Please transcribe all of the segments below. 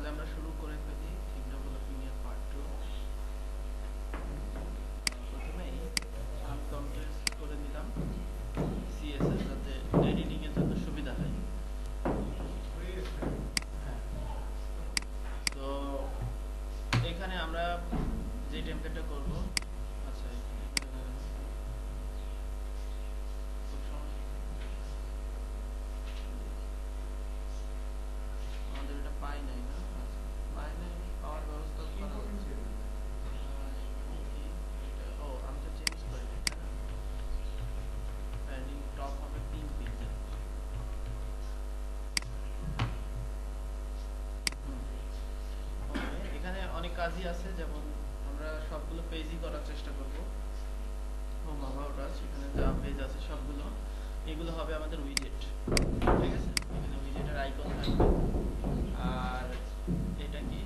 তাহলে আমরা শুরু করে ফেলি থিম ডেভেলপিং এর পার্ট 2। প্রথমেই আমি কন্টেস্ট করে নিলাম সিএসএস যাতে এডিটিং এর জন্য সুবিধা হয়। হ্যাঁ, তো এখানে আমরা যে টেমপ্লেটটা করব, আচ্ছা আমাদের এটা পাই নাই না, পাই নাই পাওয়ার ব্যবস্থা করা হচ্ছে। ও আমি তো চেঞ্জ করি এটা না, প্যাডিং টপ হবে 3 পিক্সেল। এখানে অনেক কাজই আছে, যেমন আমরা সবগুলো পেজই করার চেষ্টা করব। হোম অ্যাবাউট আস, এখানে যা পেজ আছে সবগুলো, এগুলো হবে আমাদের উইজেট। ঠিক আছে, এখানে উইজেটের আইকন থাকবে। আর এটা কি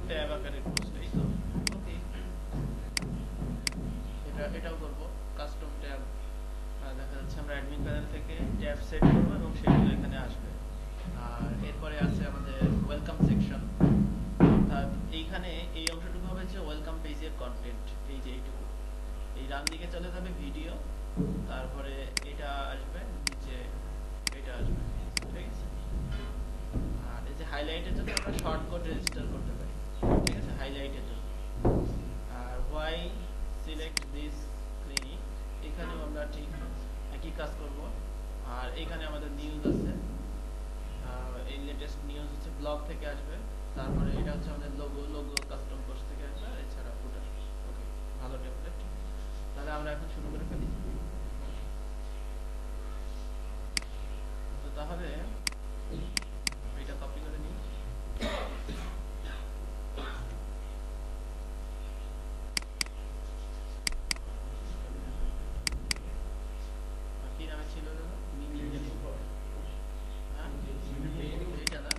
ট্যাব আকারের পোস্ট, এই তো ওকে। এটাও করব কাস্টম ট্যাব। দেখা যাচ্ছে আমরা অ্যাডমিন প্যানেল থেকে ট্যাব সেট করব এবং সেগুলো এখানে আসবে। আর এরপরে আছে আমাদের ওয়েলকাম সেকশন, অর্থাৎ এইখানে এই অংশটুকু হবে যে ওয়েলকাম পেজের কন্টেন্ট। এই যে এইটুকু, এই ডান দিকে চলে যাবে ভিডিও, তারপরে এটা আসবে নিচে, এটা আসবে। ঠিক আছে, আর এই যে হাইলাইটের জন্য আমরা শর্ট কোড রেজিস্টার করতে পারি। ঠিক আছে, হাইলাইটের জন্য। আর হোয়াই সিলেক্ট দিস ক্লিনিক, এখানেও আমরা ঠিক একই কাজ করব। আর এখানে আমাদের নিউজ আছে, এই লেটেস্ট নিউজ হচ্ছে ব্লগ থেকে আসবে। তারপরে এটা হচ্ছে আমাদের লোগো কাস্টম পোস্ট থেকে আসবে, আর এছাড়া ফুটার। ওকে, ভালো টেমপ্লেট। তাহলে আমরা এখন শুরু করে ফেলি। তো তাহলে এটা কপি করে নিই। কি নামে ছিল দাদা? হ্যাঁ, এইটা না,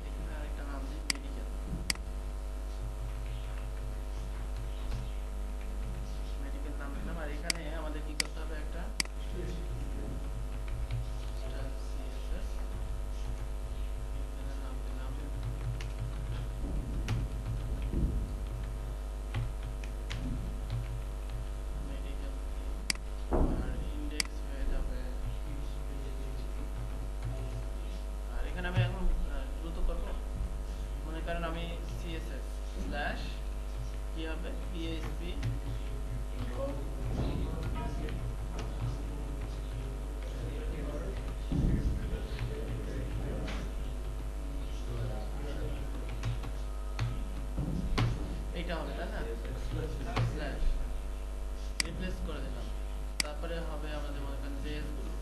এখানে আরেকটা নাম দিই, মেডিকেল। মেডিকেল নাম দিলাম। আর এখানে আমাদের কি করতে হবে, একটা CSS এখানে নাম দিলাম মেডিকেল। আর ইন্ডেক্স হয়ে যাবে, আর এখানে আমি এখন দ্রুত করব। মনে করেন আমি CSS স্ল্যাশ কি হবে PHP এইটা হবে, তাই না? স্ল্যাশ রিপ্লেস করে দিলাম। তারপরে হবে আমাদের মনে করেন জেএস গুলো,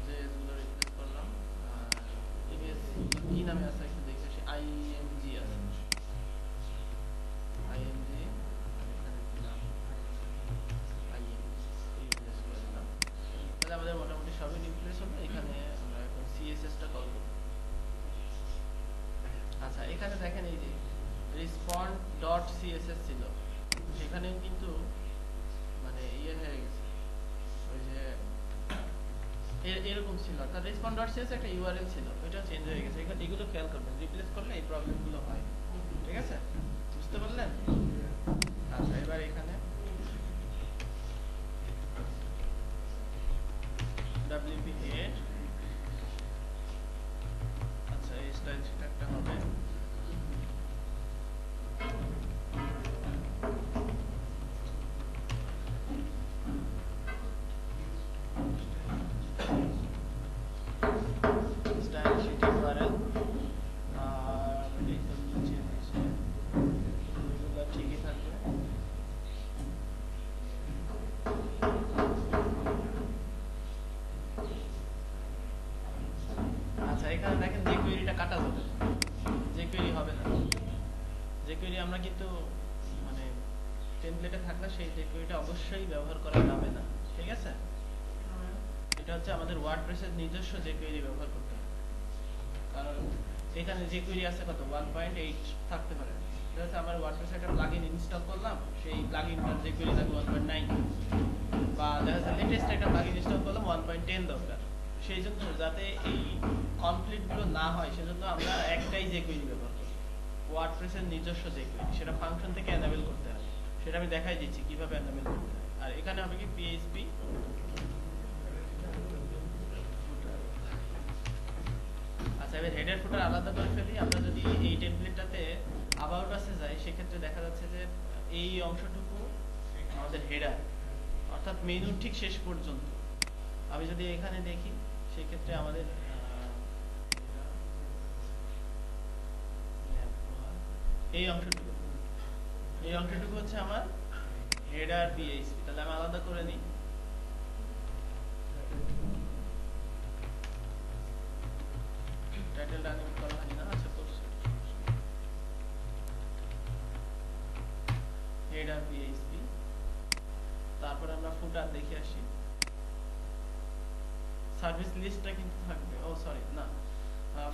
জেএস গুলো রিপ্লেস করলাম। আর ইমেজ কি নামে আছে একটু দেখে আসি, IMG আছে, IMG। আর এখানে দিলাম IMG, রিপ্লেস করে দিলাম। তাহলে আমাদের মোটামুটি সবই রিপ্লেস হলো। এখানে আমরা এখন CSS টা কল করব। আচ্ছা, এখানে দেখেন এই যে রেসপন্ড ডট সিএসএস ছিল, সেখানেও কিন্তু মানে ইয়ে হয়ে গেছে, ওই যে এরকম ছিল, অর্থাৎ রেসপন্ড ডট সিএসএস একটা ইউআরএল ছিল, ওইটা চেঞ্জ হয়ে গেছে। এগুলো খেয়াল করবেন, রিপ্লেস করলে এই প্রবলেমগুলো হয়। ঠিক আছে, বুঝতে পারলেন? আচ্ছা, এবার এখানে WP হেড, আচ্ছা এই স্টাইল সেটা একটা হবে। স্টাইল শিট ইউআরএল, আর একদম নিচে এগুলো ঠিকই থাকবে। আচ্ছা, এখানে দেখেন যে কোয়েরিটা কাটা যাবে, যে কোয়েরি হবে না। যে কোয়েরি আমরা কিন্তু মানে টেমপ্লেটে থাকলে সেই যে কোয়েরিটা অবশ্যই ব্যবহার করা যাবে না। ঠিক আছে, এটা হচ্ছে আমাদের ওয়ার্ডপ্রেসের নিজস্ব যে কোয়েরি ব্যবহার করতে হবে। কারণ এখানে যে কোয়েরি আছে কত 1.8 থাকতে পারে, জাস্ট আমার ওয়ার্ডপ্রেসে একটা প্লাগইন ইনস্টল করলাম, সেই প্লাগইনটার যে কোয়েরি লাগবে 1.9, বা দেখা যাচ্ছে লেটেস্ট একটা প্লাগইন ইনস্টল করলাম 1.10 দরকার। সেই জন্য যাতে এই কনফ্লিক্ট গুলো না হয় সেজন্য আমরা একটাই যে কোয়েরি ব্যবহার করি, ওয়ার্ডপ্রেসের নিজস্ব যে কোয়েরি, সেটা ফাংশন থেকে এনেবল করতে হয়। সেটা আমি দেখাই দিচ্ছি কিভাবে এনেবল করতে হয়। আর এখানে হবে কি পিএইচপি আচ্ছা, এবার হেডার ফুটার আলাদা করে ফেলি। আমরা যদি এই টেমপ্লেটটাতে অ্যাবাউট আসে যাই, সেক্ষেত্রে দেখা যাচ্ছে যে এই অংশটুকু আমাদের হেডার, অর্থাৎ মেনুর ঠিক শেষ পর্যন্ত। আমি যদি এখানে দেখি সেক্ষেত্রে আমাদের এই অংশটুকু হচ্ছে আমার হেডার পিএইচপি। তাহলে আমি আলাদা করে নিই। টাইটেল ডাইনামিক করা হয়নি না? আচ্ছা, করছি। হেডার পিএইচপি, তারপর আমরা ফুটার দেখে আসি। সার্ভিস লিস্টটা কিন্তু থাকবে, ও সরি না,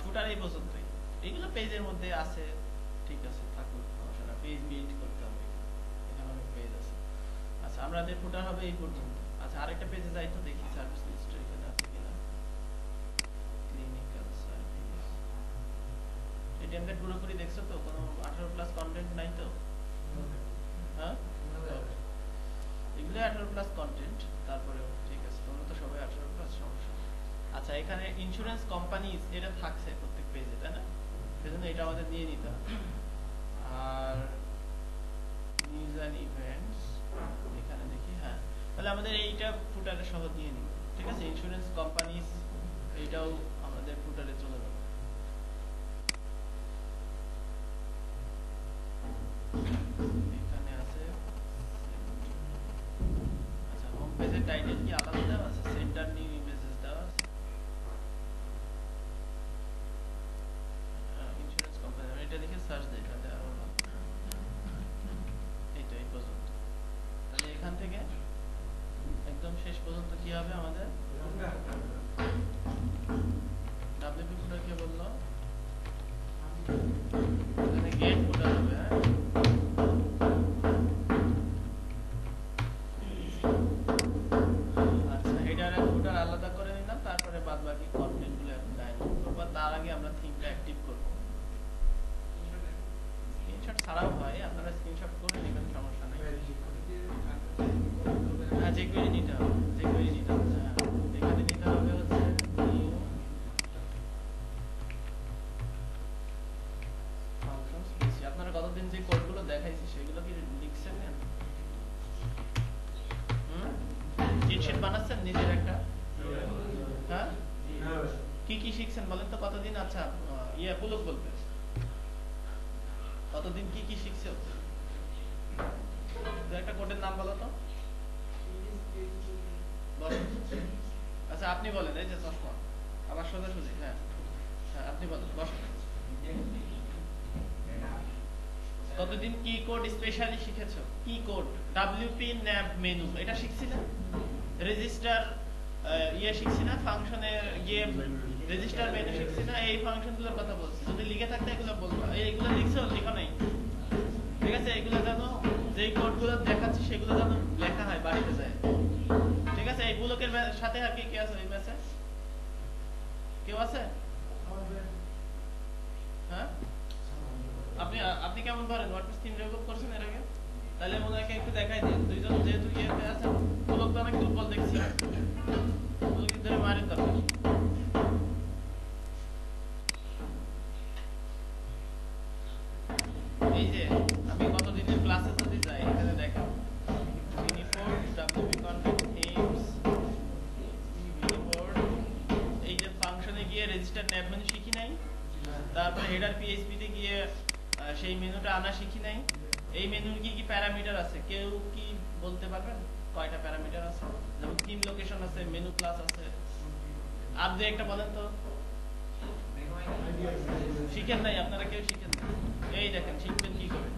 ফুটার এই পর্যন্তই। এইগুলো পেজের মধ্যে আছে, ঠিক আছে, থাকুক, সমস্যা না। পেজ বিল্ড করতে হবে, এখানে অনেক পেজ আছে। আচ্ছা, আমাদের ফুটার হবে এই পর্যন্ত। আচ্ছা, আরেকটা পেজে যাই তো, দেখি সার্ভিস লিস্ট এখানে আছে কিনা। ক্লিনিক্যাল সার্ভিস, এই টেমপ্লেট পুরোপুরি দেখছো তো? কোনো 18+ কন্টেন্ট নাই তো? হ্যাঁ, এগুলো 18+ কন্টেন্ট। তারপরেও ঠিক আছে, তোমরা তো সবাই 18+, সমস্যা। আচ্ছা, এখানে ইন্স্যুরেন্স কোম্পানিজ এটা থাকছে প্রত্যেক পেজে, তাই না? সেজন্য এটা আমাদের নিয়ে নিতে হবে। আর নিউজ এন্ড ইভেন্টস এখানে দেখি, হ্যাঁ, তাহলে আমাদের এইটা ফুটারে সহ দিয়ে নিব। ঠিক আছে, ইন্স্যুরেন্স কোম্পানিজ এইটাও আমাদের ফুটারে চলে যাবে। এখানে আছে, আচ্ছা, হোম পেজের টাইটেল কি আলাদা দেওয়া আছে? সেন্টার নিউ ইমেজেস দেওয়া আছে। ইন্স্যুরেন্স কোম্পানি, এটা দেখে সার্চ দেই, তাহলে আরো ভালো। এইটা এই পর্যন্ত। তাহলে এখান থেকে একদম শেষ পর্যন্ত কি হবে আমাদের? ডাব্লিউপি ফুটার কে বললো? এখানে গেট ফুটার হবে। হ্যাঁ, আচ্ছা, হেডার আর ফুটার আলাদা করে নিলাম। তারপরে বাদ বাকি কন্টেন্ট গুলো এখন ডাইনামিক করব। তার আগে আমরা থিমটা অ্যাক্টিভ করব। স্ক্রিনশট ছাড়াও হয়, আপনারা স্ক্রিনশট করে নেবেন, সমস্যা নাই। হ্যাঁ, যে কোয়েরি নিতে হবে, যে কোয়েরি নিতে হবে। হ্যাঁ, এখানে নিতে হবে হচ্ছে নিউ ফাংশন স্পেসি। আপনারা কতদিন যে কোডগুলো দেখাইছি সেগুলো কি লিখছেন? চিট শিট বানাচ্ছেন নিজের একটা? হ্যাঁ, কি কি শিখছেন বলেন তো কতদিন? আচ্ছা, পুলক বলবে কতদিন কি কি শিখছো? একটা কোডের নাম বলো তো। আচ্ছা, আপনি বলেন। এই যে চশমা, আবার সোজাসুজি। হ্যাঁ হ্যাঁ, আপনি বলেন, বসেন। কতদিন কি কোড স্পেশালি শিখেছো? কি কোড? ডাব্লিউপি ন্যাব মেনু এটা শিখছি না? রেজিস্টার শিখছি না? ফাংশনের গিয়ে রেজিস্টার মেনু শিখছি না? এই ফাংশনগুলোর কথা বলছি। যদি লিখে থাকতে এগুলো বলবো। এইগুলো লিখছো? লিখো নাই? ঠিক আছে, এগুলো জানো, যেই কোডগুলো দেখাচ্ছি সেগুলো জানো লেখা হয় বাড়িতে যায়। ঠিক আছে, এই ব্লকের সাথে আর কি কি আছে এই ম্যাচে? কেউ আছে? হ্যাঁ, আপনি কেমন পারেন? ওয়ার্ডপ্রেস থিম ডেভেলপ করছেন এর আগে? তাহলে ওনাকে একটু দেখাই দিন। দুইজন যেহেতু ইয়েতে আছেন, ব্লক তো অনেক দুর্বল দেখছি, ব্লক ধরে মারেন দরকার। এই যে আমি কতদিনের ক্লাসে যদি যাই, এখানে দেখেন মিনিফোর্ড, ডাব্লিউপি কনফিগ, থিমস, মিনিফোর্ড, এই যে ফাংশনে গিয়ে রেজিস্টার ন্যাব মেনু শিখি নাই? তারপরে হেডার পিএইচপি তে গিয়ে সেই মেনুটা আনা শিখি নাই? এই মেনুর কি কি প্যারামিটার আছে কেউ কি বলতে পারবেন? কয়টা প্যারামিটার আছে? যেমন থিম লোকেশন আছে, মেনু ক্লাস আছে। আর দুই একটা বলেন তো। শিখেন নাই আপনারা? কেউ শিখেন না? এই দেখেন, শিখবেন কি করে?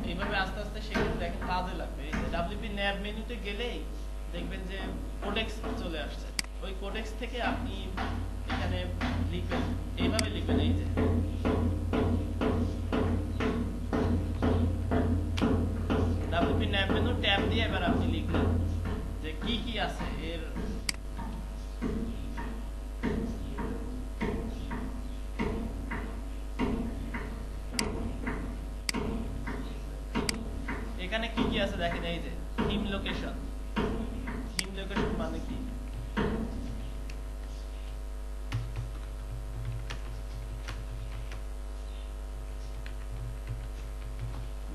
এইভাবে আস্তে আস্তে শিখেন, দেখেন কাজে লাগবে। এই যে ডাব্লিউপি ন্যাব মেনুতে গেলেই দেখবেন যে কোডেক্স চলে আসছে। ওই কোডেক্স থেকে আপনি এখানে লিখবেন, এইভাবে লিখবেন। এই যে দিয়ে এবার আপনি লিখলেন যে কি কি আছে এর। এখানে কি কি আছে দেখেন, এই যে থিম লোকেশন। থিম লোকেশন মানে কি?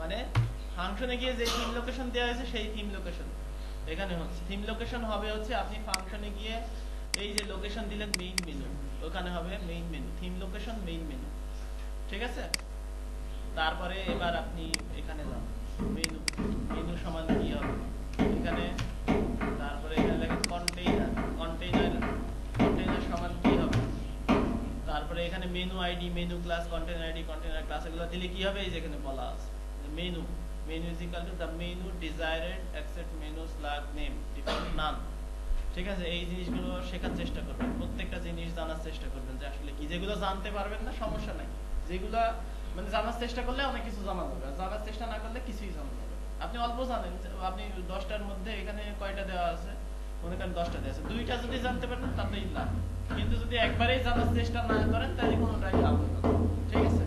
মানে ফাংশনে গিয়ে যে থিম লোকেশন দেওয়া হয়েছে সেই থিম লোকেশন এখানে হচ্ছে। থিম লোকেশন হবে হচ্ছে আপনি ফাংশনে গিয়ে এই যে লোকেশন দিলেন মেইন মেনু, ওখানে হবে main menu, theme location main menu, ঠিক আছে? তারপরে এবার আপনি এখানে যান মেনু, মেনু সমান কি হবে এখানে, তারপরে এখানে লেখেন কন্টেইনার, কন্টেইনার কন্টেইনার সমান কি হবে, তারপরে এখানে menu ID, menu class, container ID, container class, এগুলো দিলে কি হবে এই যে এখানে বলা আছে menu, menu is equal to the menu desired except menu slug name different none, ঠিক আছে? এই জিনিসগুলো শেখার চেষ্টা করবেন, প্রত্যেকটা জিনিস জানার চেষ্টা করবেন যে আসলে কি। যেগুলো জানতে পারবেন না সমস্যা নাই, যেগুলো মানে জানার চেষ্টা করলে অনেক কিছু জানা যাবে, আর জানার চেষ্টা না করলে কিছুই জানা যাবে। আপনি অল্প জানেন, আপনি 10টার মধ্যে এখানে কয়টা দেওয়া আছে, মনে করেন 10টা দেওয়া আছে, 2টা যদি জানতে পারেন তাতেই লাভ। কিন্তু যদি একবারেই জানার চেষ্টা না করেন তাহলে কোনোটাই লাভ হবে না, ঠিক আছে?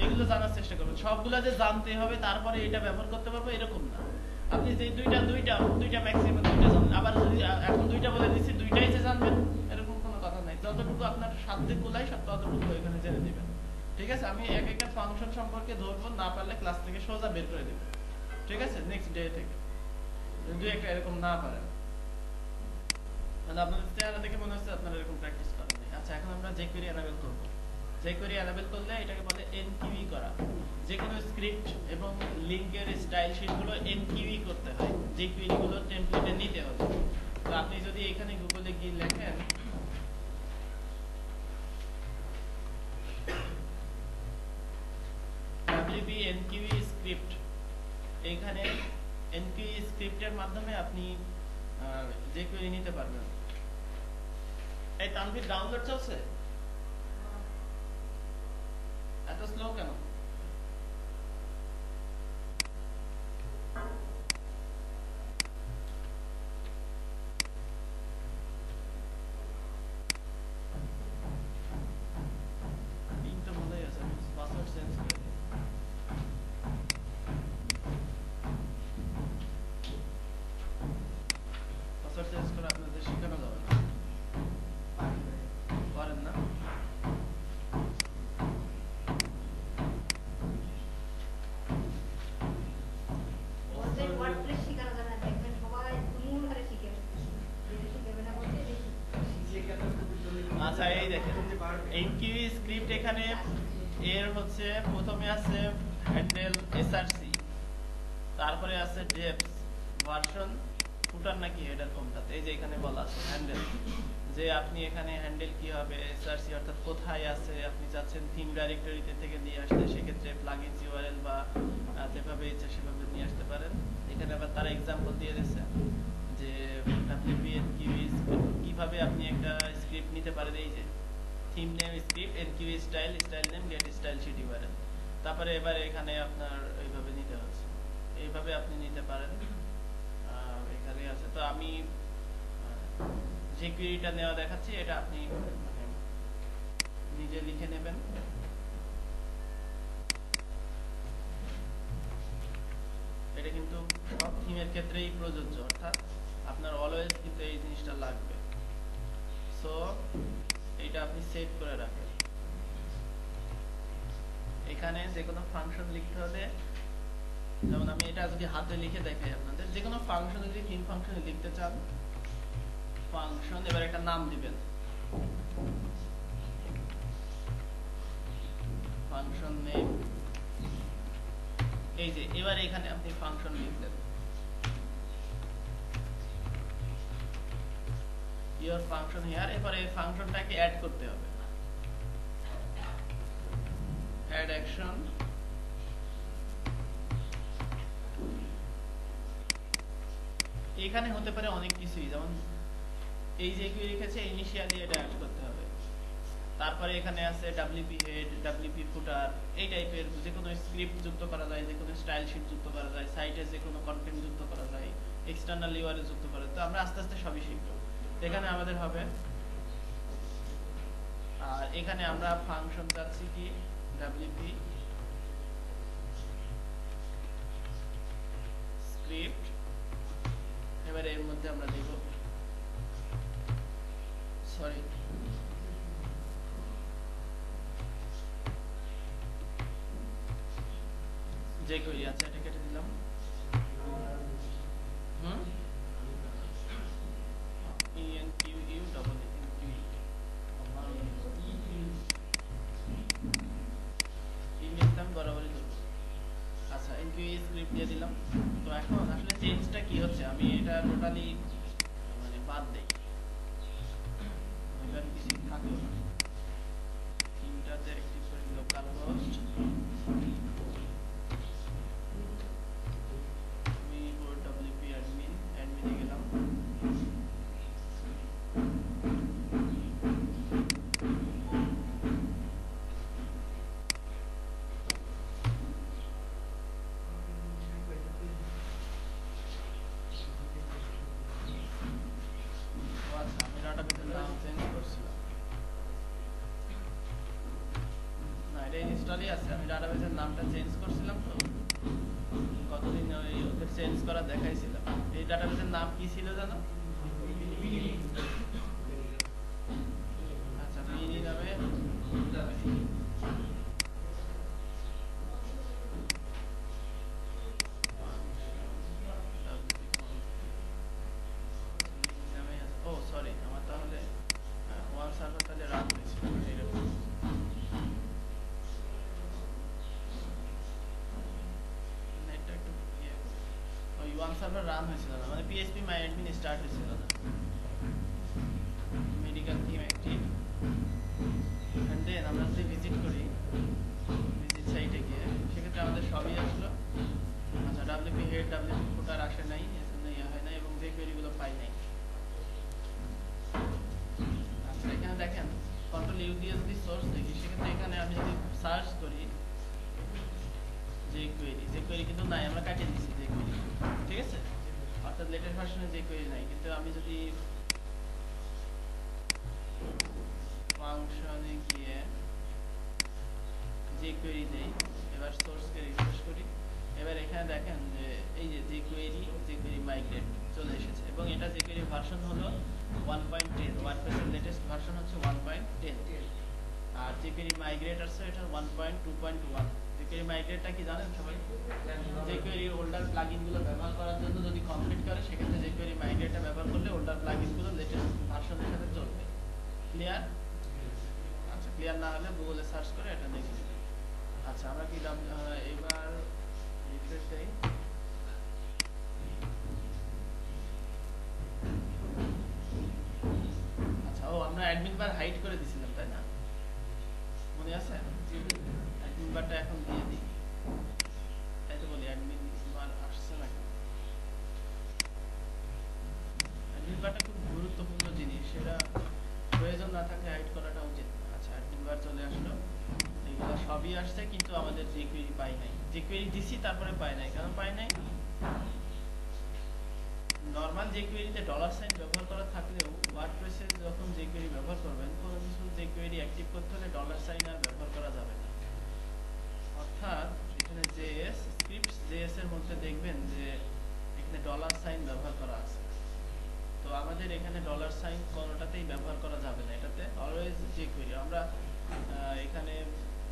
এগুলো জানার চেষ্টা করবেন, সবগুলো যে জানতে হবে তারপরে এটা ব্যবহার করতে পারবো এরকম না। আপনি যে দুইটা ম্যাক্সিমাম 2টা জানেন, আবার যদি এখন 2টা বলে দিচ্ছি 2টাই যে জানবেন এরকম কোনো কথা নাই। যতটুকু আপনার সাধ্যে কুলায় ততটুকু এখানে জেনে দিবেন, ঠিক আছে? আমি এক একটা ফাংশন সম্পর্কে ধরবো, না পারলে ক্লাস থেকে সোজা বের করে দেব, ঠিক আছে? নেক্সট ডে থেকে যদি একটা এরকম না পারেন, মানে আপনাদের চেহারা দেখে মনে হচ্ছে আপনারা এরকম প্র্যাকটিস করেন নাই। আচ্ছা, এখন আমরা jQuery এনাবেল করব। jQuery এনাবেল করলে এটাকে বলে এনকিউই করা। যে কোনো স্ক্রিপ্ট এবং লিংকের স্টাইল শীটগুলো এনকিউই করতে হয়, jQuery গুলো টেমপ্লেটে নিতে হবে। তো আপনি যদি এখানে গুগলে গিয়ে লেখেন wp nqe script, এখানে nqe স্ক্রিপ্টের মাধ্যমে আপনি jQuery নিতে পারবেন। এই তানভীর ডাউনলোড চলছে, এত স্লো কেন? পিনটা ভালোই আছে, পাসওয়ার্ড চেঞ্জ করে দিই। পাসওয়ার্ড চেঞ্জ করে আপনাদের শেখানো যাবে না, পারেন না? আচ্ছা, এই দেখেন এনকিউই স্ক্রিপ্ট, এখানে এর হচ্ছে প্রথমে আছে হ্যান্ডেল এসআরসি, তারপরে আছে ডেপস ভার্সন, ফুটার নাকি হেডার কোনটাতে, এই যে এখানে বলা আছে হ্যান্ডেল, যে আপনি এখানে হ্যান্ডেল কি হবে, এসআরসি অর্থাৎ কোথায় আছে, আপনি চাচ্ছেন থিম ডাইরেক্টরিতে থেকে নিয়ে আসতে, সেক্ষেত্রে প্লাগইনস ইউআরএল বা যেভাবে ইচ্ছা সেভাবে নিয়ে আসতে পারেন। এখানে আবার তারা এক্সাম্পল দিয়ে দিয়েছে যে wp nqe কিভাবে আপনি একটা স্ক্রিপ্ট নিতে পারেন, এই যে theme name script, nqe style, style name, get style sheet URL. তারপরে এবার এখানে আপনার এইভাবে নিতে হচ্ছে, এইভাবে আপনি নিতে পারেন, এখানে আছে। তো আমি যে queryটা নেওয়া দেখাচ্ছি, এটা আপনি মানে নিজে লিখে নেবেন। এটা কিন্তু সব থিমের ক্ষেত্রেই প্রযোজ্য, অর্থাৎ আপনার অলওয়েজ কিন্তু এই জিনিসটা লাগবে। সো এটা আপনি সেভ করে রাখেন। এখানে যে কোনো ফাংশন লিখতে হলে, যেমন আমি এটা যদি হাতে লিখে দেখাই আপনাদের, যে কোনো ফাংশন যদি থিম ফাংশনে লিখতে চান, ফাংশন, এবার একটা নাম দিবেন, ফাংশন নেম, এই যে এবার এখানে আপনি ফাংশন লিখলেন, ইওর ফাংশন হিয়ার। এবারে এই ফাংশনটাকে অ্যাড করতে হবে, অ্যাড অ্যাকশন, এখানে হতে পারে অনেক কিছুই, যেমন এই যে কি লিখেছে ইনিশিয়ালি এটা অ্যাড করতে হবে, তারপরে এখানে আছে ডাব্লিউপি হেড, ডাব্লিউপি ফুটার, এই টাইপের যে কোনো স্ক্রিপ্ট যুক্ত করা যায়, যে কোনো স্টাইল শিট যুক্ত করা যায়, সাইটে যে কোনো কন্টেন্ট যুক্ত করা যায়, এক্সটার্নাল ইউআরএল যুক্ত করা যায়। তো আমরা আস্তে আস্তে সবই শিখবো। এখানে আমাদের হবে, আর এখানে আমরা ফাংশন চাচ্ছি কি ডাব্লিউপি স্ক্রিপ্ট। এবারে এর মধ্যে আমরা দেব, সরি যে কোয়েরি আছে এটা কেটে দিলাম। বরাবরই দেবো। আচ্ছা এনকিউ স্ক্রিপ্ট দিয়ে দিলাম। তো এখন আসলে চেঞ্জটা কি হচ্ছে, আমি এটা টোটালি মানে বাদ দেই, এবার কিছু থাকলো না। তিনটাতে অ্যাক্টিভ করে লোকাল হোস্ট, আমি ডব্লিউপি অ্যাডমিন, অ্যাডমিনে গেলাম। আচ্ছা আমি ডাটাবেসের নাম চেঞ্জ করছিলাম, না এটা ইনস্টলই আছে, আমি ডাটাবেসের নামটা চেঞ্জ করছিলাম। তো কতদিন ওদের চেঞ্জ করা দেখাইছিলাম। এই ডাটাবেসের নাম কি ছিল জানো? আচ্ছা মিনি নামে ও সরি, আমার তাহলে ওয়ান সার্ভার তাহলে রান হয়েছিল এরকম। নেটটা একটু ওই ওয়ান সার্ভার রান হয়েছিল না, মানে পিএইচপি মাই অ্যাডমিন স্টার্ট হয়েছিল না। Medical team active, and then আমরা যদি ভিজিট করি, ভিজিট সাইটে গিয়ে সেক্ষেত্রে আমাদের সবই আসলো। আচ্ছা ডাব্লিউপি হেড, ডাব্লিউপি ফুটার আসে নাই, এজন্য ইয়ে হয় না, এবং যে কোয়েরিগুলো পাই নাই। আচ্ছা এখানে দেখেন কন্ট্রোল ইউ দিয়ে যদি সোর্স দেখি, সেক্ষেত্রে এখানে আমি যদি সার্চ করি যে কোয়েরি কিন্তু নাই, আমরা কাটিয়ে দিচ্ছি যে কোয়েরি, ঠিক আছে। অর্থাৎ লেটেস্ট ভার্সনে যে কোয়েরি নাই, কিন্তু আমি যদি ফাংশনে গিয়ে যে কোয়েরি দেই, এবার সোর্সকে রিফ্রেশ করি, এবার এখানে দেখেন যে এই যে কোয়েরি মাইগ্রেট চলে এসেছে, এবং এটা যে কোয়েরি ভার্সন হলো 1.10, ওয়ার্ডপ্রেসের লেটেস্ট ভার্সন হচ্ছে 1.10, আর যে কোয়েরি মাইগ্রেট আছে এটা 1.2.1। যে কোয়েরি মাইগ্রেটটা কি জানেন সবাই? যে কোয়েরি ওল্ডার প্লাগইনগুলো ব্যবহার করার জন্য যদি কমপ্লিট করে, সেক্ষেত্রে যে কোয়েরি মাইগ্রেটটা ব্যবহার করলে ওল্ডার প্লাগইনগুলো লেটেস্ট ভার্সনের সাথে চলবে। ক্লিয়ার? আচ্ছা ক্লিয়ার না হলে গুগলে সার্চ করে এটা দেখে নেবেন। আচ্ছা আমরা কি এবার রিফ্রেশ দেই। আচ্ছা ও আমরা অ্যাডমিন বার হাইড করে দিছিলাম তাই না, মনে আছে? অ্যাডমিন বারটা এখন দিয়ে দিই, তাই তো বলি অ্যাডমিন বার আসছে না কেন। অ্যাডমিন বারটা খুব গুরুত্বপূর্ণ জিনিস, সেটা প্রয়োজন না থাকলে হাইড করাটা উচিত না। আচ্ছা অ্যাডমিন বার চলে আসলো, এগুলো সবই আসছে, কিন্তু আমাদের যে কোয়েরি পাই নাই, যে কোয়েরি দিছি তারপরে পাই নাই। কেন পাই নাই? নরমাল যে কোয়েরিতে ডলার সাইন ব্যবহার করা থাকলেও ওয়ার্ডপ্রেসে যখন যে কোয়েরি ব্যবহার করবেন, কোনো কিছু যে কোয়েরি অ্যাক্টিভ করতে হলে ডলার সাইন আর ব্যবহার করা যাবে না। অর্থাৎ এখানে জেএস স্ক্রিপ্টস জেএস এর মধ্যে দেখবেন যে এখানে ডলার সাইন ব্যবহার করা আছে। তো আমাদের এখানে ডলার সাইন কোনোটাতেই ব্যবহার করা যাবে না, এটাতে অলওয়েজ যে কোয়েরি আমরা এখানে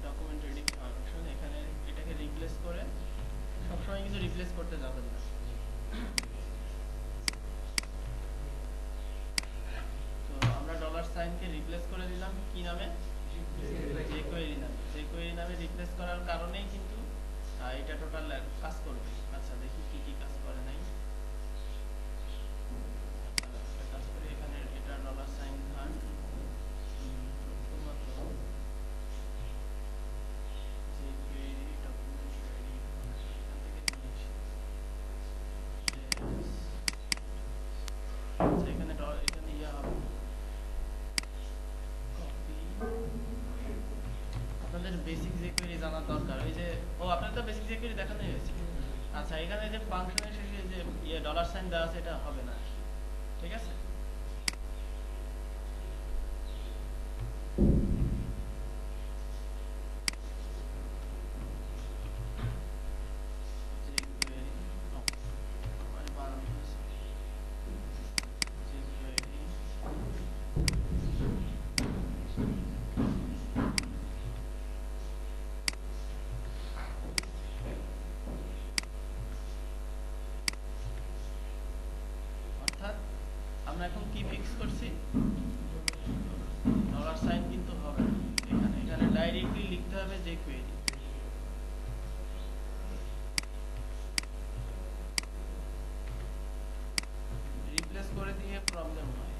ডকুমেন্ট রেডি ফাংশন, এখানে এটাকে রিপ্লেস করে, সবসময় কিন্তু রিপ্লেস করতে যাবেন না। তো আমরা ডলার সাইনকে রিপ্লেস করে দিলাম কি নামে? যে কোয়েরি নামে। যে কোয়েরি নামে রিপ্লেস করার কারণেই কিন্তু এটা টোটাল কাজ করবে। আচ্ছা দেখি কি কি কাজ করে নাই। কাজ করে এখানে এটা ডলার সাইন ধান প্রথমত যে কোয়েরি ডকুমেন্ট রেডি এখান থেকে নিয়েছি। আচ্ছা এখানে ইয়া হবে কপি জানার দরকার। ওই যে আপনার তো বেসিক সিকিউরিটি দেখানোই হয়েছে। আচ্ছা, এখানে যে ফাংশনের শেষে যে ডলার সাইন দেওয়া আছে এটা হবে না, ঠিক আছে? অর্থাৎ আমরা এখন কি ফিক্স করছি, ডলার সাইন কিন্তু হবে না এখানে। এখানে ডাইরেক্টলি লিখতে হবে যে কোয়েরি। রিপ্লেস করে দিয়ে প্রবলেম হয়।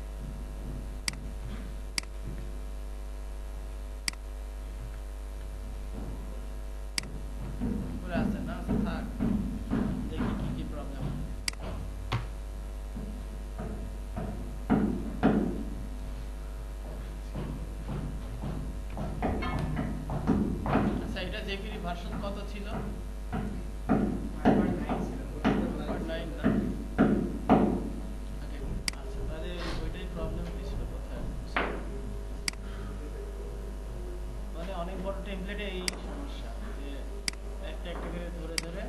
করে আছে না, আচ্ছা থাক, দেখি কি কি প্রবলেম হয়। আচ্ছা, এটা জেপির ভার্সন কত ছিল? 5.9 না? Okay, আচ্ছা তাহলে ওইটাই প্রবলেম হয়েছিল কোথায়। মানে অনেক বড় টেমপ্লেটে এই সমস্যা যে একটা একটা করে ধরে ধরে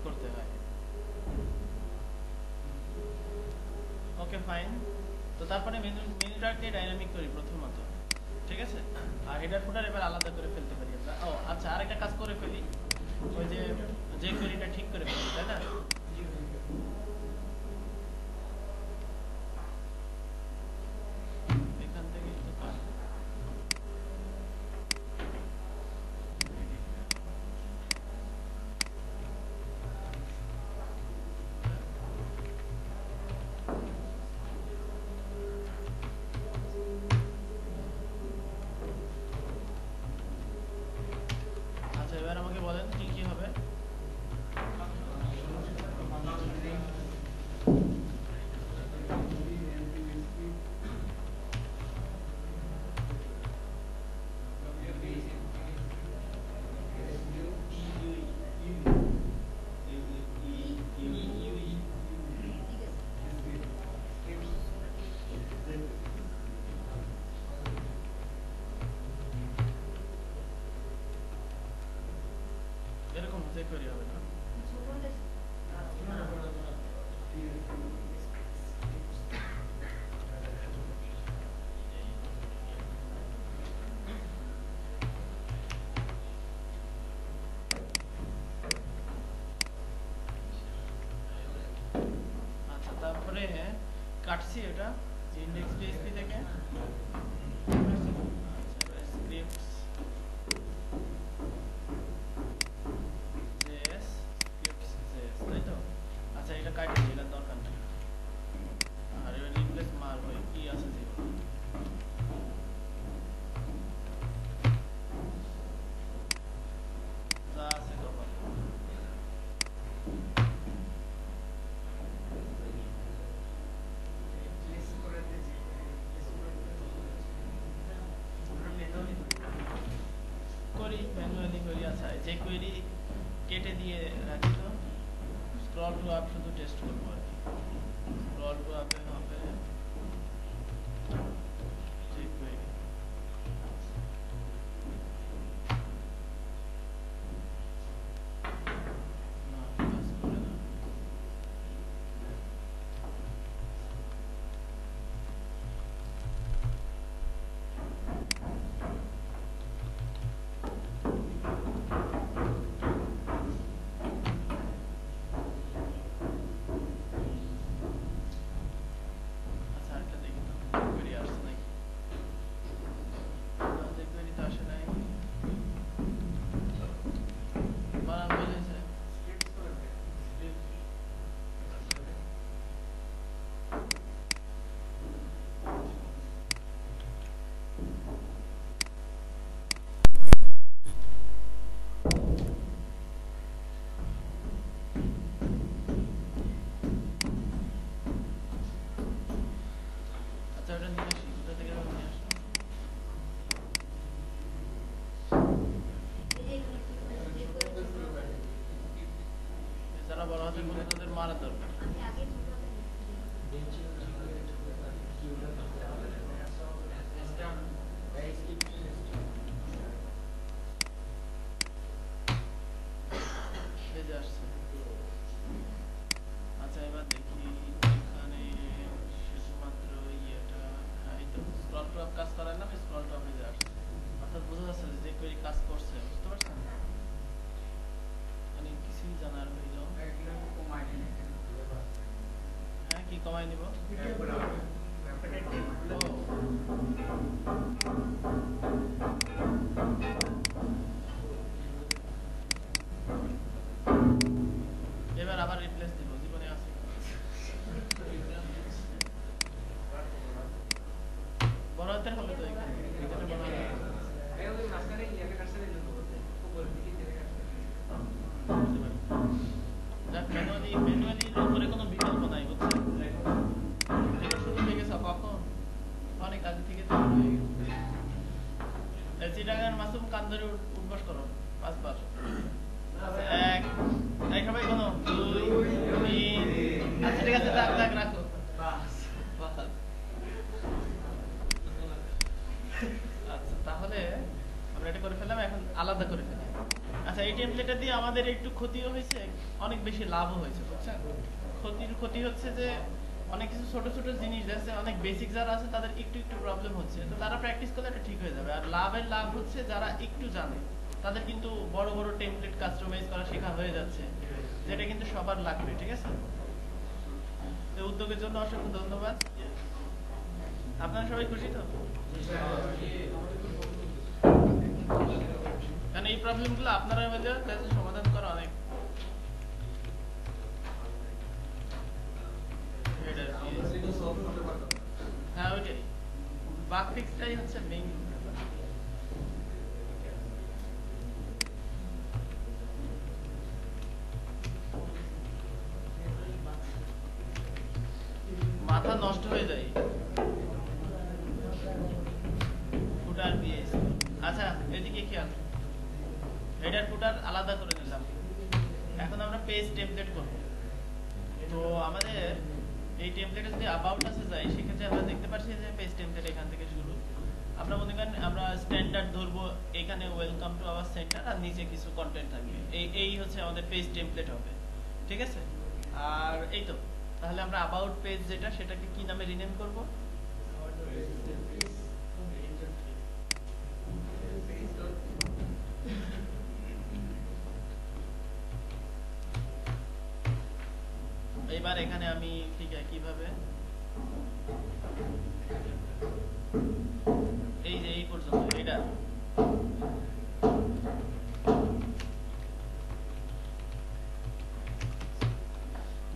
করতে হয়। Okay fine. তো তারপরে মেনুটাকে ডাইনামিক করি প্রথমত, ঠিক আছে? আর হেডার ফুটার এবার আলাদা করে ফেলতে পারি আমরা। ও আচ্ছা, আরেকটা কাজ করে ফেলি, ওই যে কোয়েরিটা ঠিক করে ফেলি, তাই না? এখান থেকে তো পাই। আচ্ছা, এবার আমাকে বলেন কি কি হবে। এরকম হতে কোয়েরি হবে না। আচ্ছা, তারপরে কাটছি এটা ইন্ডেক্স পিএইচপি থেকে। আচ্ছা, স্ক্রিপ্টস জেএস, স্ক্রিপ্টস জেএস, তাই তো? আচ্ছা, এটা কাটি দিই, এটার দরকার নেই। আর এবার রিপ্লেস মার হই কি আছে জীবন, যা আছে কপাল। করি ম্যানুয়ালি করি। আচ্ছা, যে কোয়েরি কেটে দিয়ে রাখি তো, স্ক্রল টু আপ শুধু টেস্ট করবো আর কি। স্ক্রল টু আপে হবে যে কোয়েরি। না, কাজ করে না। আমরা বড় হাতের বলে তাদের মারা দরকার। আচ্ছা এবার দেখি এখানে শুধুমাত্র ইয়েটা, হ্যাঁ এই তো স্ক্রল টপ কাজ করালাম, স্ক্রল টপ এ আসছে, অর্থাৎ বোঝা যাচ্ছে যে কোয়েরি কাজ করছে, বুঝতে পারছেন? মানে কিছুই জানার হইল। হ্যাঁ কি কমাই নিব? এবার আবার রিপ্লেস দিব, জীবনে আছে বড় হাতের হবে তো এখানে ম্যানুয়ালি উপরে কোনো বিকল্প নাই, বুঝছেন? এটা শুরু হয়ে গেছে কখন? অনেক আগে থেকে হয়ে গেছে। চিটাগাং মাসুম কান ধরে উঠবাস করো 5 বার। 1 এই সবাই কোনো 2 3। আচ্ছা ঠিক আছে, দাগ রাখো বাস। আচ্ছা তাহলে আমরা এটা করে ফেললাম, এখন আলাদা করে ফেলি। আচ্ছা এই টেমপ্লেটটা দিয়ে আমাদের একটু ক্ষতিও হয়েছে, অনেক বেশি লাভও হয়েছে, বুঝছেন? ক্ষতি হচ্ছে যে অনেক কিছু ছোট ছোট জিনিস আছে, অনেক বেসিক যারা আছে তাদের একটু প্রবলেম হচ্ছে, তো তারা প্র্যাকটিস করলে এটা ঠিক হয়ে যাবে। আর লাভ হচ্ছে যারা একটু জানে তাদের কিন্তু বড় বড় টেমপ্লেট কাস্টমাইজ করা শেখা হয়ে যাচ্ছে, যেটা কিন্তু সবার লাগবে, ঠিক আছে? তো উদ্যোগের জন্য অসংখ্য ধন্যবাদ। আপনারা সবাই খুশি তো? কারণ এই প্রবলেমগুলো আপনারা হলে সমাধান করা অনেক হ্যাঁ ওইটাই বাগ ফিক্সটাই হচ্ছে মেইন। মাথা নষ্ট হয়ে যায় ফুটার পিএস। আচ্ছা এদিকে খেয়াল, হেডার ফুটার আলাদা করে নিলাম। এখন আমরা পেজ টেমপ্লেট করব। তো আমাদের এই টেমপ্লেটে যদি অ্যাবাউট আছে যাই, সেক্ষেত্রে আমরা দেখতে পাচ্ছি যে পেজ টেমপ্লেট এখান থেকে শুরু। আমরা মনে করেন আমরা স্ট্যান্ডার্ড ধরবো, এখানে ওয়েলকাম টু আওয়ার সেন্টার, আর নিচে কিছু কন্টেন্ট থাকবে। এই হচ্ছে আমাদের পেজ টেমপ্লেট হবে, ঠিক আছে? আর এই তো তাহলে আমরা অ্যাবাউট পেজ যেটা, সেটাকে কি নামে রিনেম করব? এবার এখানে আমি ঠিক কিভাবে এই যে এই পর্যন্ত এটা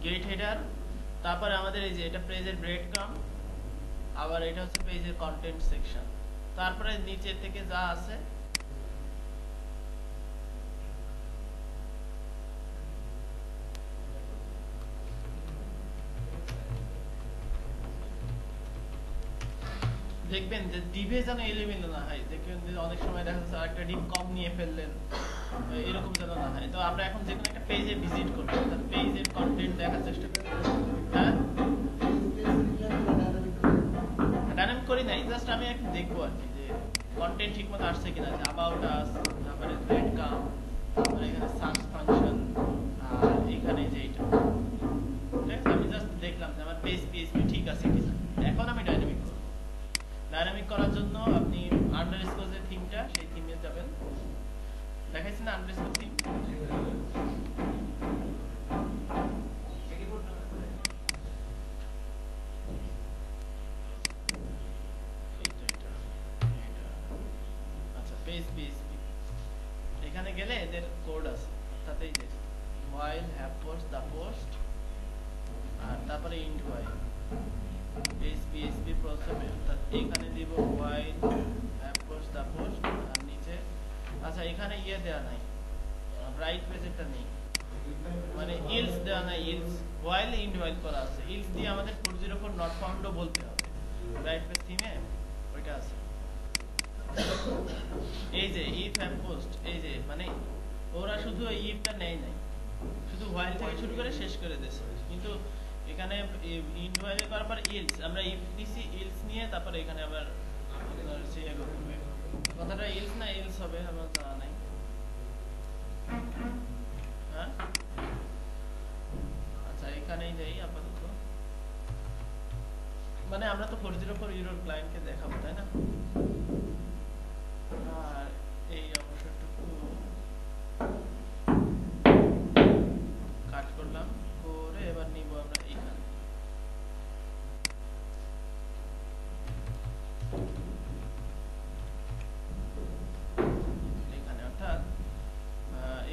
গেট হেডার, তারপরে আমাদের এই যে এটা পেজের ব্রেড ক্রাম্ব, আবার এটা হচ্ছে পেজের কন্টেন্ট সেকশন, তারপরে নিচে থেকে যা আছে দেখবেন যে ডিভে যেন এলোমেলো না হয়। দেখবেন যে অনেক সময় দেখা যাচ্ছে আরেকটা ডিভ কম নিয়ে ফেললেন, এরকম যেন না হয়। তো আমরা এখন যেকোনো একটা পেজে ভিজিট করবো, অর্থাৎ পেজের কন্টেন্ট দেখার চেষ্টা করব। হ্যাঁ ডাইনামিক করি নাই, জাস্ট আমি এখন দেখবো আর কি যে কন্টেন্ট ঠিকমতো আসছে কিনা, যে অ্যাবাউট আস, তারপরে ব্রেড ক্রাম্ব, তারপরে এখানে সার্চ ফাংশন, আর এখানে যে এটা, ঠিক আছে? আমি জাস্ট দেখলাম যে আমার পেজ পিএইচপি ঠিক আছে কিনা। এখন আমি ডাইনামিক করব। ডাইনামিক করার জন্য আপনি আন্ডারস্কোর যে থিমটা, সেই থিমে যাবেন। দেখাইছি না আন্ডারস্কোর থিম? আচ্ছা পেজ পিএইচপি, এখানে গেলে এদের কোড আছে, অর্থাৎ এই যে while have post the post, আর তারপরে int while পেজ পিএইচপি প্রথমে, অর্থাৎ এখানে দিব while have post the post, আর নিচে আচ্ছা এখানে ইয়ে দেওয়া নাই, রাইট পেজেরটা নেই, মানে ইলস দেওয়া নাই, ইলস while int while করা আছে। ইলস দিয়ে আমাদের 404 নট ফাউন্ডও বলতে হবে, রাইট পেজ থিমে ওইটা আছে। এই যে if have post, এই যে মানে ওরা শুধু ইফটা নেয় নাই, শুধু হোয়াইল থেকে শুরু করে শেষ করে দিয়েছে, কিন্তু এখানে ইন্ট হোয়াইল করার পর ইলস আমরা ইফ দিছি, ইলস নিয়ে তারপরে এখানে আবার আপনার সেই করবে। কথাটা ইলস না ইলস হবে আমার জানা নাই। হ্যাঁ আচ্ছা এখানেই যাই আপাতত, মানে আমরা তো 404 ইউরোর ক্লায়েন্টকে দেখাবো তাই না। আর এই অংশটুকু কাট করলাম, করে এবার নিব আমরা এইখানে। এখানে অর্থাৎ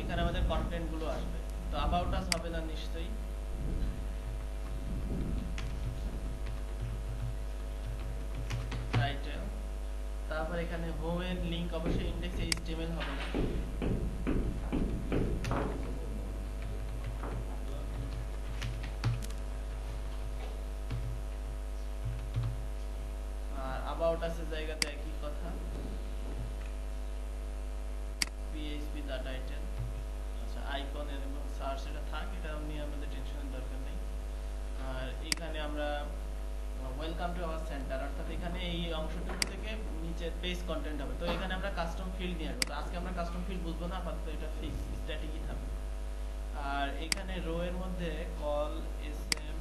এখানে আমাদের কন্টেন্ট গুলো আসবে। তো অ্যাবাউট আস হবে না নিশ্চয়ই, টাইটেল, তারপর এখানে হোম এর লিংক অবশ্যই ইনডেক্স এইচটিএমএল হবে না। আর অ্যাবাউট আসের জায়গাতে একই কথা, পিএইচপি দা টাইটেল। আচ্ছা আইকন এবং সার্চ এটা থাক, এটা নিয়ে আমাদের টেনশনের দরকার নেই। আর এখানে আমরা ওয়েলকাম টু আওয়ার সেন্টার, অর্থাৎ এখানে এই অংশটুকু থেকে নিচে পেজ কন্টেন্ট হবে। তো এখানে আমরা কাস্টম ফিল্ড নিয়ে আসবো। তো আজকে আমরা কাস্টম ফিল্ড বুঝবো না, আপাতত এটা ফিক্স স্ট্যাটিকই থাকবে। আর এখানে রো এর মধ্যে কল এসএম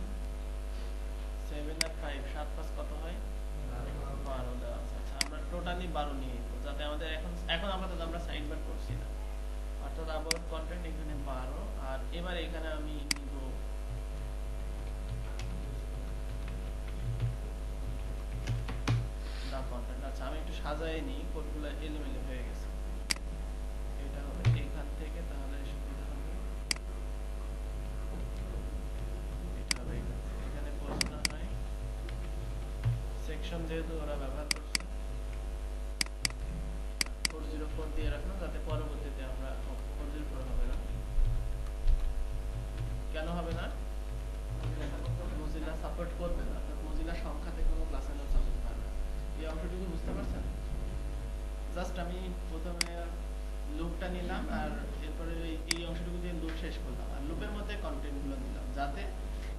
7 আর 5 7 5 কত হয় 12 দেওয়া আছে। আচ্ছা আমরা টোটালি 12 নিয়ে নিব, যাতে আমাদের এখন আপাতত আমরা সাইড বার করছি না, অর্থাৎ অ্যাবাউট কন্টেন্ট এখানে 12। আর এবার এখানে আমি নিব দা কন্টেন্ট। আচ্ছা আমি একটু সাজাই নিই, কোডগুলো এলোমেলো হয়ে গেছে। এটা হবে এখান থেকে, তাহলে সুবিধা হবে। এটা হবে এখান থেকে, এখানে প্রশ্ন হয় সেকশন যেহেতু ওরা ব্যবহার করছে 404 দিয়ে রাখলাম, যাতে পরবর্তীতে আমরা 404 হবে না। কেন হবে না? মজিলা সাপোর্ট করবে না, অর্থাৎ মজিলা সংখ্যাতে কোনো ক্লাসের নাম সাপোর্ট করবে না। এই অংশটুকু বুঝতে পারছেন? জাস্ট আমি প্রথমে লুপটা নিলাম আর এরপরে এই অংশটুকু দিয়ে লুপ শেষ করলাম, আর লুপের মধ্যে কন্টেন্টগুলো নিলাম, যাতে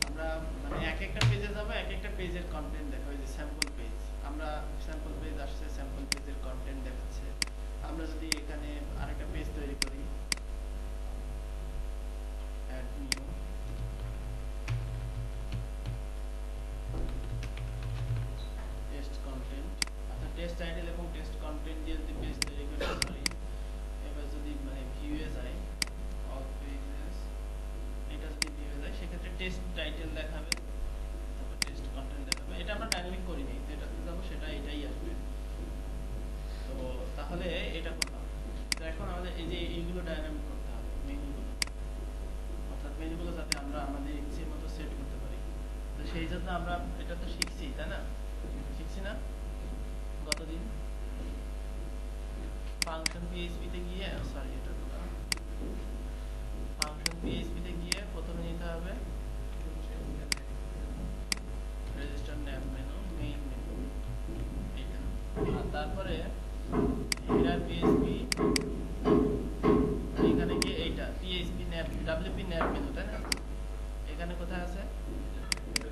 আমরা মানে এক একটা পেজে যাব, এক একটা পেজের কন্টেন্ট দেখা। ওই যে স্যাম্পল পেজ, আমরা স্যাম্পল পেজ আসছে, স্যাম্পল পেজের কন্টেন্ট দেখাচ্ছে। আমরা যদি এখানে আরেকটা পেজ তৈরি করি, অ্যাড নিউ, টেস্ট কন্টেন্ট, অর্থাৎ টেস্ট টাইটেল এবং টেস্ট কন্টেন্ট দিয়ে যদি পেজ তৈরি করি, সরি এবার যদি মানে ভিউয়ে যাই, অল পেজেস, এটা যদি ভিউয়ে যায় সেক্ষেত্রে টেস্ট টাইটেল দেখাবে, তারপর টেস্ট কন্টেন্ট দেখাবে। এটা আমরা ডাইনামিক করিনি, যেটাতে যাবো সেটা এটাই আসবে। তো তাহলে এটা করলাম। তো এখন আমাদের এই যে এইগুলো ডাইনামিক করতে হবে, মেনুগুলো, অর্থাৎ মেনুগুলো যাতে আমরা আমাদের ইচ্ছে মতো সেট করতে পারি। তো সেই জন্য আমরা এটা তো শিখছি তাই না, শিখছি না গতদিন ফাংশন পিএইচপি তে গিয়ে, সরি এটা তো ফাংশন পিএইচপি তে গিয়ে প্রথমে নিতে হবে register nap menu, main menu এটা, আর তারপরে হেডার পিএইচপি, এখানে গিয়ে এইটা PHP nap WP nap menu তাই না। এখানে কোথায় আছে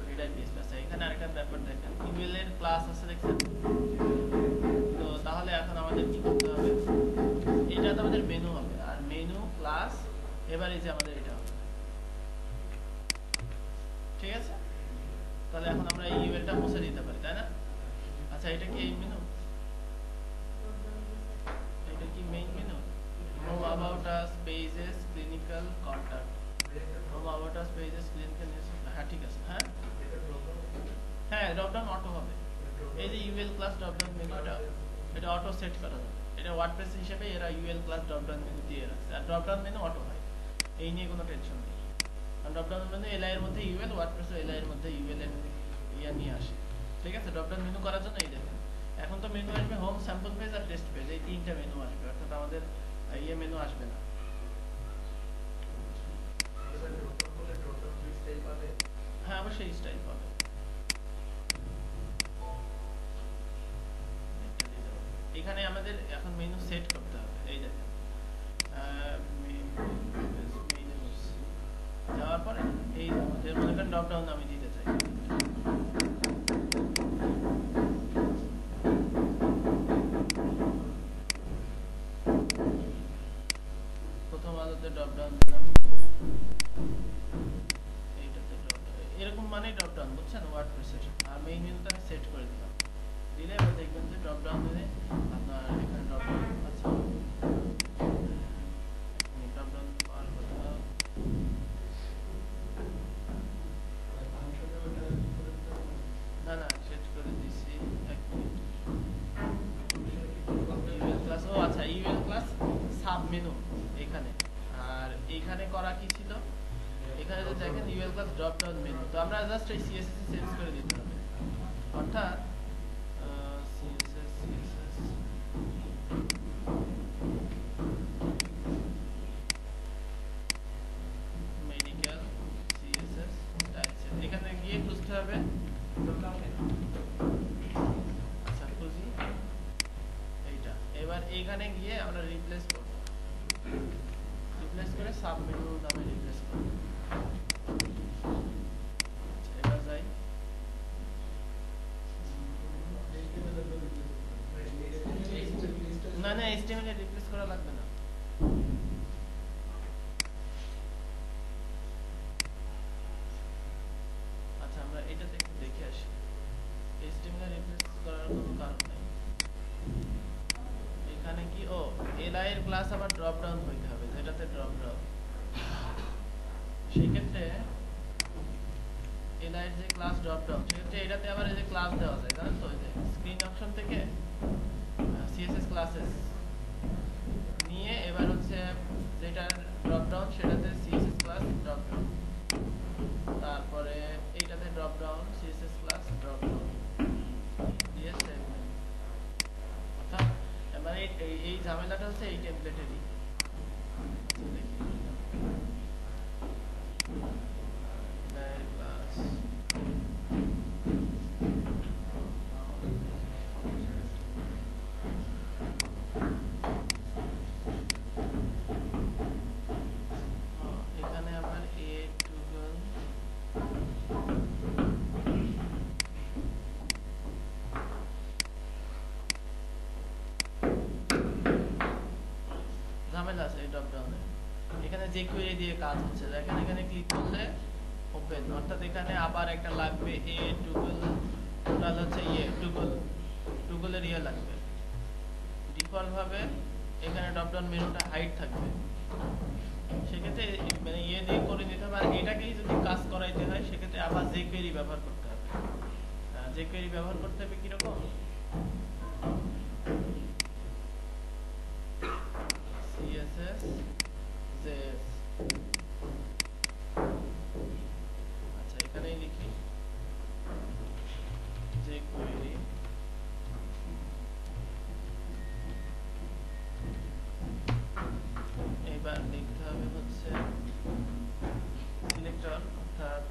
হেডার পিএইচপি। আচ্ছা এখানে আরেকটা ব্যাপার দেখেন, ইউএল এর ক্লাস আছে দেখছেন। তো তাহলে এখন আমাদের কি করতে হবে, এটা তো আমাদের মেনু হবে, আর মেনু ক্লাস এবার এই যে আমাদের এটা হবে, ঠিক আছে। তাহলে এখন আমরা এই ইউএলটা মুছে দিতে পারি তাই না। আচ্ছা এটা কি এই মেনু, এটা কি main menu, home about us pages clinical contact, home about us pages clinical, হ্যাঁ ঠিক আছে। হ্যাঁ হ্যাঁ ড্রপডাউন অটো হবে, এই যে ইউএল ক্লাস ড্রপডাউন মেনু এটা অটো সেট করা যাবে। এটা ওয়ার্ডপ্রেস হিসেবে এরা ইউএল ক্লাস ড্রপডাউন মেনু দিয়ে রাখছে, আর ড্রপডাউন মেনু অটো হয়, এই নিয়ে কোনো টেনশন নেই। কারণ ড্রপডাউন মেনু এলআই এর মধ্যে ইউএল, ওয়ার্ডপ্রেসও এলআই এর মধ্যে ইউএল এর ইয়া নিয়ে আসে, ঠিক আছে। ড্রপডাউন মেনু করার জন্য এই দেখেন এখন তো মেনু আসবে হোম, স্যাম্পল পেজ আর টেস্ট পেজ, এই তিনটা মেনু আসবে, অর্থাৎ আমাদের ইয়ে মেনু আসবে না। হ্যাঁ অবশ্যই স্টাইল পাবে। এখানে আমাদের এখন মেনু সেট করতে হবে, এই দেখেন মনে করেন ড্রপ ডাউন আমি দিতে চাই। প্রথম আলোতে ড্রপ ডাউন দিলাম, এইটাতে ড্রপ ডাউন, এরকম মানে ড্রপ ডাউন, বুঝছেন, ওয়ার্ডপ্রেসের। আর মেইন মেনুতে আমি সেট করে দিলাম, দিলে এবার দেখবেন যে ড্রপ ডাউন দিলে আপনার এখানে ড্রপ ডাউন আছে। ড্রপ ডাউন পাওয়ার কথা, না না সেট করে দিছি, এক মিনিট। ইউএল ক্লাস, ও আচ্ছা, ইউএল ক্লাস সাব মেনু এখানে। আর এইখানে করা কি ছিল, এখানে যে দেখেন UL class drop down menu, তো আমরা জাস্ট এই সিএসএস এ চেঞ্জ করে দিতে হবে। অর্থাৎ সিএসএস মেডিকেল সিএসএস টাইপস, এখানে গিয়ে খুঁজতে হবে। আচ্ছা খুঁজি এইটা, এবার এইখানে গিয়ে আমরা রিপ্লেস করব, রিপ্লেস করে সাব মেনু নামে রিপ্লেস করব। আচ্ছা এবার যাই, না না HTML এ রিপ্লেস করা লাগবে না। আচ্ছা আমরা এটাতে একটু দেখে আসি, HTML এ রিপ্লেস করার কোনো কারণ নাই। এখানে কি, ও এলআই এর ক্লাস আবার ড্রপ ডাউন হইতে হবে, যেটাতে ড্রপ ডাউন, সেই ক্ষেত্রে এলআই এর যে ক্লাস ড্রপ ডাউন, সেক্ষেত্রে এটাতে আবার এই যে ক্লাস দেওয়া যায়, জানেন তো, এই যে স্ক্রিন অপশন থেকে সিএসএস ক্লাসেস নিয়ে এবার হচ্ছে যেটা ড্রপ ডাউন সেটাতে সিএসএস ক্লাস ড্রপ ডাউন, তারপরে এইটাতে drop down CSS class drop down দিয়ে সেভ। অর্থাৎ এবার এই ঝামেলাটা হচ্ছে এই টেমপ্লেটেরই। দেখি ক্লাস এখানে আবার এ টুগল, ঝামেলা আছে এই ড্রপ ডাউনে। এখানে যে কোয়েরি দিয়ে কাজ হচ্ছে, দেখেন এখানে ক্লিক করলে ওপেন, অর্থাৎ এখানে আবার একটা লাগবে এ টুগল, টোটাল হচ্ছে ইয়ে টুগলের ইয়ে লাগবে। ডিফল্ট ভাবে এখানে ড্রপ ডাউন মেনুটা হাইড থাকবে, সেক্ষেত্রে মানে ইয়ে দিয়ে করে নিতে হবে। আর এটাকেই যদি কাজ করাইতে হয় সেক্ষেত্রে আবার যে কোয়েরি ব্যবহার করতে হবে। যে কোয়েরি ব্যবহার করতে হবে কিরকম, CSS JS, আচ্ছা এখানেই লিখি যে কোয়েরি, এবার লিখতে হবে হচ্ছে সিলেক্টর, অর্থাৎ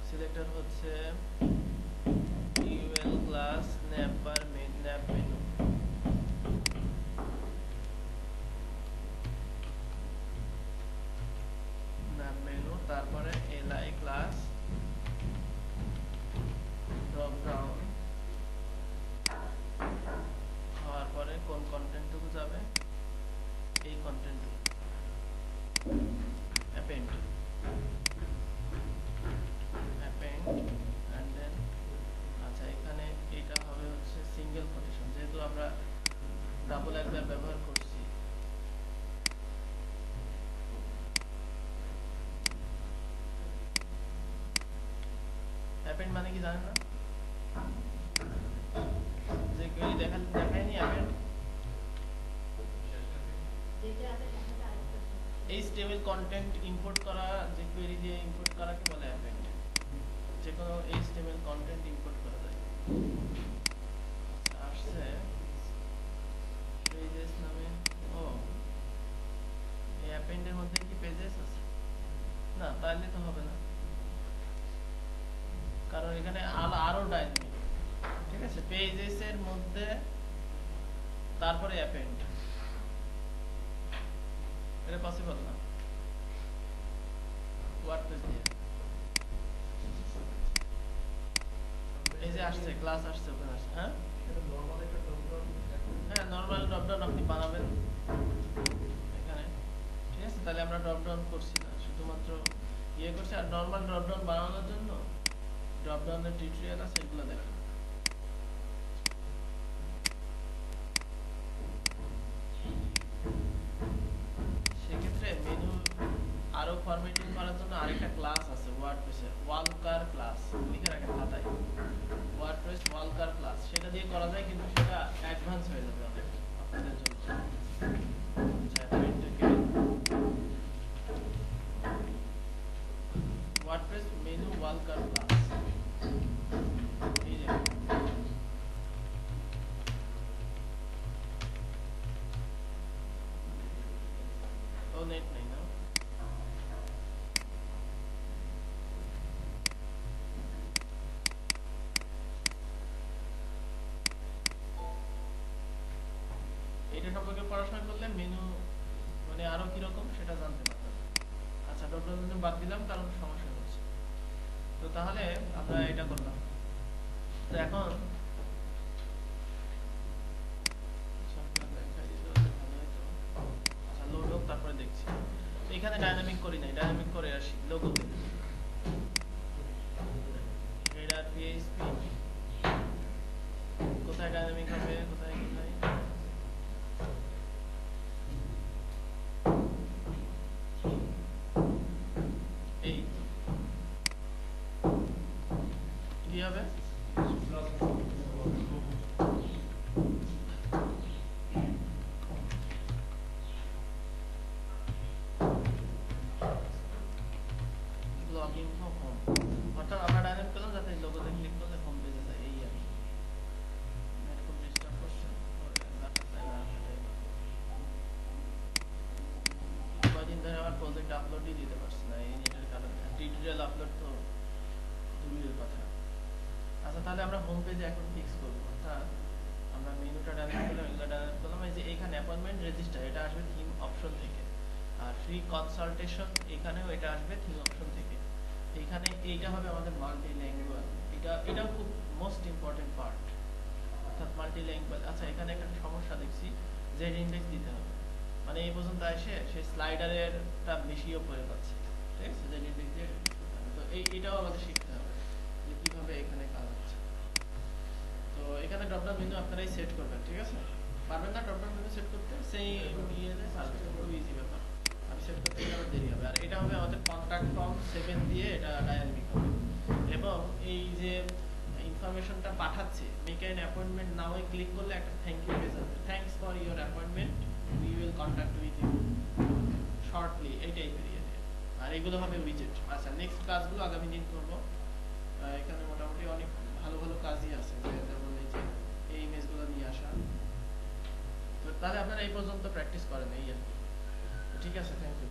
সিলেক্টর হচ্ছে ইউএল ক্লাস ন্যাপ মেনু, তারপরে এলআই ক্লাস ড্রপ ডাউন হওয়ার পরে কোন কন্টেন্টটুকু যাবে, এই কন্টেন্টটুকু অ্যাপেন্ড এন্ড দেন, আচ্ছা এখানে এটা হবে হচ্ছে সিঙ্গেল কোটেশন, যেহেতু আমরা ডাবল একবার ব্যবহার করছি। অ্যাপেন্ড মানে কি জানেন না, যে কোয়েরি দেখায়নি অ্যাপেন্ড, HTML কন্টেন্ট ইম্পোর্ট করা, যে কোয়েরি দিয়ে ইম্পোর্ট করাকে বলে অ্যাপেন্ড। যে কোনো HTML কন্টেন্ট ইম্পোর্ট করা যায়। আসছে পেজেস নামে, ও এই অ্যাপেন্ডের মধ্যে কি পেজেস আছে, না তাহলে তো হবে না, কারণ এখানে আরো ডাইনামিক, ঠিক আছে, পেজেস এর মধ্যে তারপরে অ্যাপেন্ড, এটা পসিবল না ওয়ার্ডপ্রেস দিয়ে। যে আসছে ক্লাস আসছে ওখানে আসছে। হ্যাঁ হ্যাঁ নরমাল ড্রপ ডাউন আপনি বানাবেন এখানে, ঠিক আছে? তাহলে আমরা ড্রপ ডাউন করছি না, শুধুমাত্র ইয়ে করছি। আর নরমাল ড্রপ ডাউন বানানোর জন্য ড্রপ ডাউনের টিউটোরিয়াল আছে, এগুলো দেখেন। সেক্ষেত্রে মেনু আরো ফরম্যাটিং করার জন্য আরেকটা ক্লাস আছে ওয়ার্ডপ্রেসের, ওয়ালকার ক্লাস, লিখে রাখেন খাতায়, ওয়ার্ডপ্রেস ওয়ালকার ক্লাস। সেটা দিয়ে করা যায়, কিন্তু সেটা অ্যাডভান্স হয়ে যাবে অনেক আপনাদের জন্য। আচ্ছা, এটাকে ওয়ার্ডপ্রেস মেনু ওয়ালকার ক্লাস, এই যে ও নেট নেই না, এটা সম্পর্কে পড়াশোনা করলে মেনু মানে আরো কিরকম সেটা জানতে পারবেন। আচ্ছা, ডব্লিউ বাদ দিলাম কারণ সমস্যা হচ্ছে। তো তাহলে আমরা এটা করলাম। তো এখন আচ্ছা লোড হোক, তারপরে দেখছি। এখানে ডাইনামিক করি নাই, ডাইনামিক করে আসি লোগোতে। হেডার পিএইচপি কোথায় ডাইনামিক হবে, কোথায় কোথায়? এই কি হবে? লগইন হোম, অর্থাৎ আমরা ডাইনামিক করলাম যাতে লোগোতে ক্লিক করলে হোম পেজে যায়, এই আর কি। নেট খুব ডিস্টার্ব করছে, কয়দিন ধরে আমার প্রজেক্ট আপলোডই দিতে পারছি না এই নেটের কারণে। টিউটোরিয়াল আপলোড তো দূরের কথা। আচ্ছা, তাহলে আমরা হোম পেজে এখন ফিক্স করবো, অর্থাৎ আমরা মেনুটা ডাইনামিক করলাম, এগুলো ডাইনামিক করলাম। এই যে এখানে অ্যাপয়েন্টমেন্ট রেজিস্টার, এটা আসবে থিম অপশন থেকে। আর ফ্রি কনসালটেশন এখানেও এটা আসবে থিম অপশন থেকে। এখানে এইটা হবে আমাদের মাল্টি ল্যাঙ্গুয়েজ, এটাও খুব মোস্ট ইম্পর্টেন্ট পার্ট, অর্থাৎ মাল্টি ল্যাঙ্গুয়েজ। আচ্ছা, এখানে একটা সমস্যা দেখছি, জেড ইন্ডেক্স দিতে হবে, মানে এই পর্যন্ত এসে সেই স্লাইডারেরটা বেশিও পড়ে পাচ্ছে, ঠিক আছে? জেড ইন্ডেক্স দিয়ে তো এটাও আমাদের শিখতে হবে যে কিভাবে এখানে কাজ হচ্ছে। তো এখানে ড্রপডাউন মেনু আপনারাই সেট করবেন, ঠিক আছে? পারবেন না ড্রপডাউন মেনু সেট করতে? সেই ইয়েতে সার্চ করতে খুব ইজি ব্যাপার, আমি সেট করতে গেলে আমার দেরি হবে। আর এটা হবে আমাদের কন্ট্যাক্ট ফর্ম 7 দিয়ে এটা ডায়ানামিক হবে। এবং এই যে ইনফরমেশনটা পাঠাচ্ছে, মেক অ্যান অ্যাপয়েন্টমেন্ট নাও এ ক্লিক করলে একটা থ্যাংক ইউ মেসেজ আসবে, thanks for your appointment, we will contact with you shortly, এই টাইপের ইয়ে। আর এগুলো হবে উইজেট। আচ্ছা, নেক্সট কাজগুলো আগামী দিন করব। এখানে মোটামুটি অনেক ভালো ভালো কাজই আছে, যেমন এই যে এই ইমেজগুলো নিয়ে আসা। তো তাহলে আপনারা এই পর্যন্ত প্র্যাকটিস করেন, এই আর কি। ঠিক আছে, থ্যাংক ইউ।